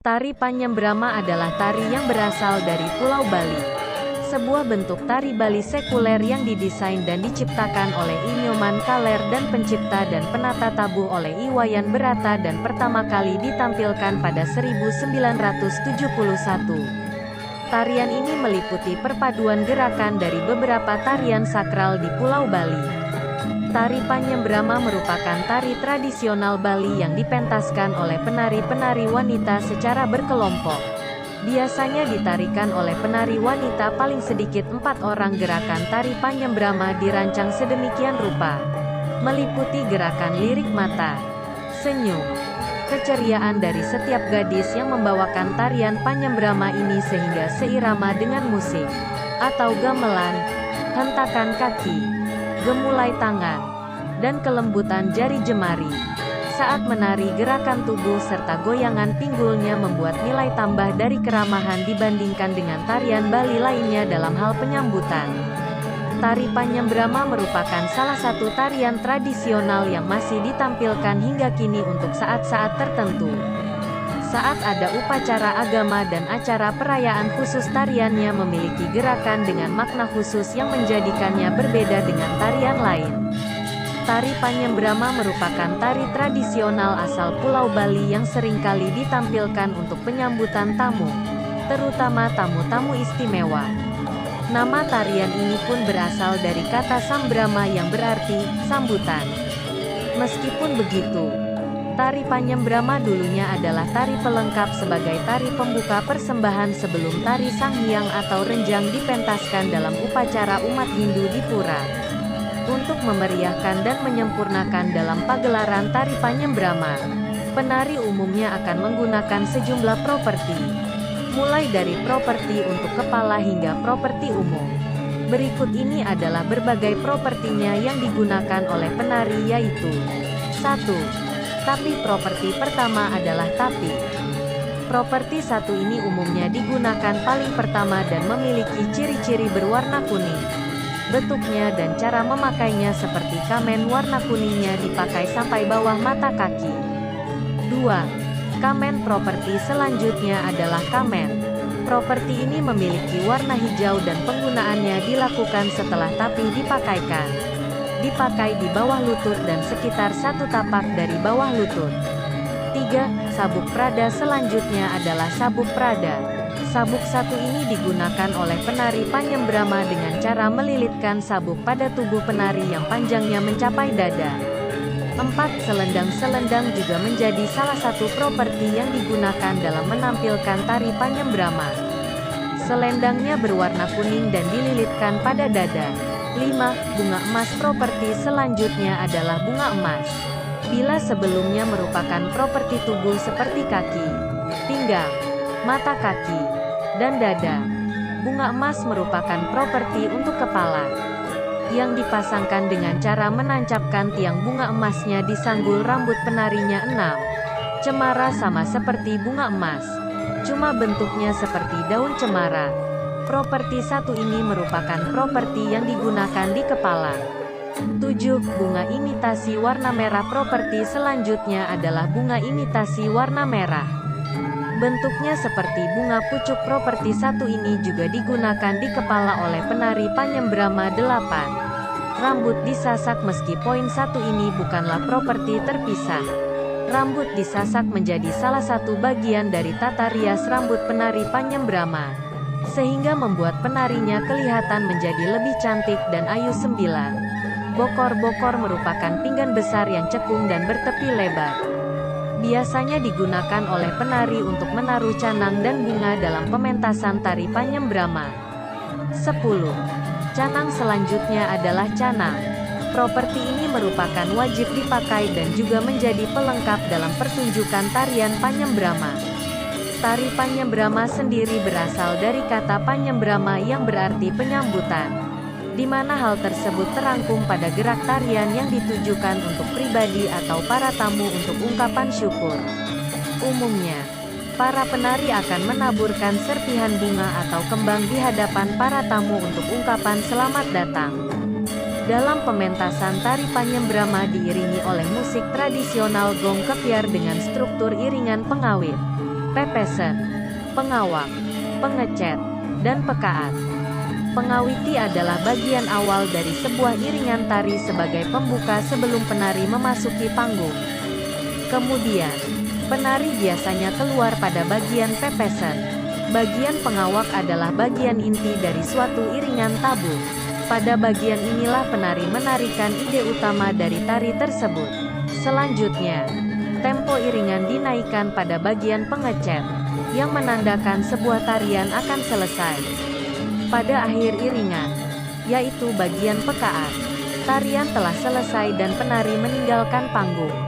Tari Panyembrama adalah tari yang berasal dari Pulau Bali. Sebuah bentuk tari Bali sekuler yang didesain dan diciptakan oleh I Nyoman Kaler dan pencipta dan penata tabuh oleh I Wayan Berata dan pertama kali ditampilkan pada 1971. Tarian ini meliputi perpaduan gerakan dari beberapa tarian sakral di Pulau Bali. Tari Panyembrama merupakan tari tradisional Bali yang dipentaskan oleh penari-penari wanita secara berkelompok. Biasanya ditarikan oleh penari wanita paling sedikit 4 orang. Gerakan tari Panyembrama dirancang sedemikian rupa, meliputi gerakan lirik mata, senyum, keceriaan dari setiap gadis yang membawakan tarian Panyembrama ini sehingga seirama dengan musik, atau gamelan, hentakan kaki, gemulai tangan, dan kelembutan jari jemari. Saat menari, gerakan tubuh serta goyangan pinggulnya membuat nilai tambah dari keramahan dibandingkan dengan tarian Bali lainnya dalam hal penyambutan. Tari Panyembrama merupakan salah satu tarian tradisional yang masih ditampilkan hingga kini untuk saat-saat tertentu. Saat ada upacara agama dan acara perayaan khusus, tariannya memiliki gerakan dengan makna khusus yang menjadikannya berbeda dengan tarian lain. Tari Panyembrama merupakan tari tradisional asal Pulau Bali yang seringkali ditampilkan untuk penyambutan tamu, terutama tamu-tamu istimewa. Nama tarian ini pun berasal dari kata Sambrama yang berarti sambutan. Meskipun begitu, tari Panyembrama dulunya adalah tari pelengkap sebagai tari pembuka persembahan sebelum tari Sanghyang atau Renjang dipentaskan dalam upacara umat Hindu di pura. Untuk memeriahkan dan menyempurnakan dalam pagelaran tari Panyembrama, penari umumnya akan menggunakan sejumlah properti, mulai dari properti untuk kepala hingga properti umum. Berikut ini adalah berbagai propertinya yang digunakan oleh penari, yaitu 1. Tapi properti pertama adalah tapi. Properti 1 ini umumnya digunakan paling pertama dan memiliki ciri-ciri berwarna kuning. Bentuknya dan cara memakainya seperti kamen warna kuningnya dipakai sampai bawah mata kaki. 2. Kamen properti selanjutnya adalah kamen. Properti ini memiliki warna hijau dan penggunaannya dilakukan setelah tapi dipakaikan. Dipakai di bawah lutut dan sekitar 1 tapak dari bawah lutut. 3. Sabuk Prada selanjutnya adalah sabuk Prada. Sabuk 1 ini digunakan oleh penari Panyembrama dengan cara melilitkan sabuk pada tubuh penari yang panjangnya mencapai dada. 4. Selendang-selendang juga menjadi salah satu properti yang digunakan dalam menampilkan tari Panyembrama. Selendangnya berwarna kuning dan dililitkan pada dada. 5. Bunga emas properti selanjutnya adalah bunga emas. Bila sebelumnya merupakan properti tubuh seperti kaki, pinggang, mata kaki, dan dada, bunga emas merupakan properti untuk kepala, yang dipasangkan dengan cara menancapkan tiang bunga emasnya di sanggul rambut penarinya. 6. Cemara sama seperti bunga emas, cuma bentuknya seperti daun cemara. Properti 1 ini merupakan properti yang digunakan di kepala. 7. Bunga imitasi warna merah properti selanjutnya adalah bunga imitasi warna merah. Bentuknya seperti bunga pucuk. Properti 1 ini juga digunakan di kepala oleh penari Panyembrama. 8. Rambut disasak. Meski poin 1 ini bukanlah properti terpisah, rambut disasak menjadi salah satu bagian dari tata rias rambut penari Panyembrama, sehingga membuat penarinya kelihatan menjadi lebih cantik dan ayu. 9. Bokor-bokor merupakan pinggan besar yang cekung dan bertepi lebar. Biasanya digunakan oleh penari untuk menaruh canang dan bunga dalam pementasan tari Panyembrama. 10. Canang selanjutnya adalah canang. Properti ini merupakan wajib dipakai dan juga menjadi pelengkap dalam pertunjukan tarian Panyembrama. Tari Panyembrama sendiri berasal dari kata Panyembrama yang berarti penyambutan, di mana hal tersebut terangkum pada gerak tarian yang ditujukan untuk pribadi atau para tamu untuk ungkapan syukur. Umumnya, para penari akan menaburkan serpihan bunga atau kembang di hadapan para tamu untuk ungkapan selamat datang. Dalam pementasan tari Panyembrama diiringi oleh musik tradisional gong kepiar dengan struktur iringan pengawit. pepesen, pengawak, pengecet, dan pekaat. Pengawiti adalah bagian awal dari sebuah iringan tari sebagai pembuka sebelum penari memasuki panggung. Kemudian, penari biasanya keluar pada bagian pepesen. Bagian pengawak adalah bagian inti dari suatu iringan tabu. Pada bagian inilah penari menarikan ide utama dari tari tersebut. Selanjutnya, tempo iringan dinaikkan pada bagian pengecet, yang menandakan sebuah tarian akan selesai. Pada akhir iringan, yaitu bagian pekaat, tarian telah selesai dan penari meninggalkan panggung.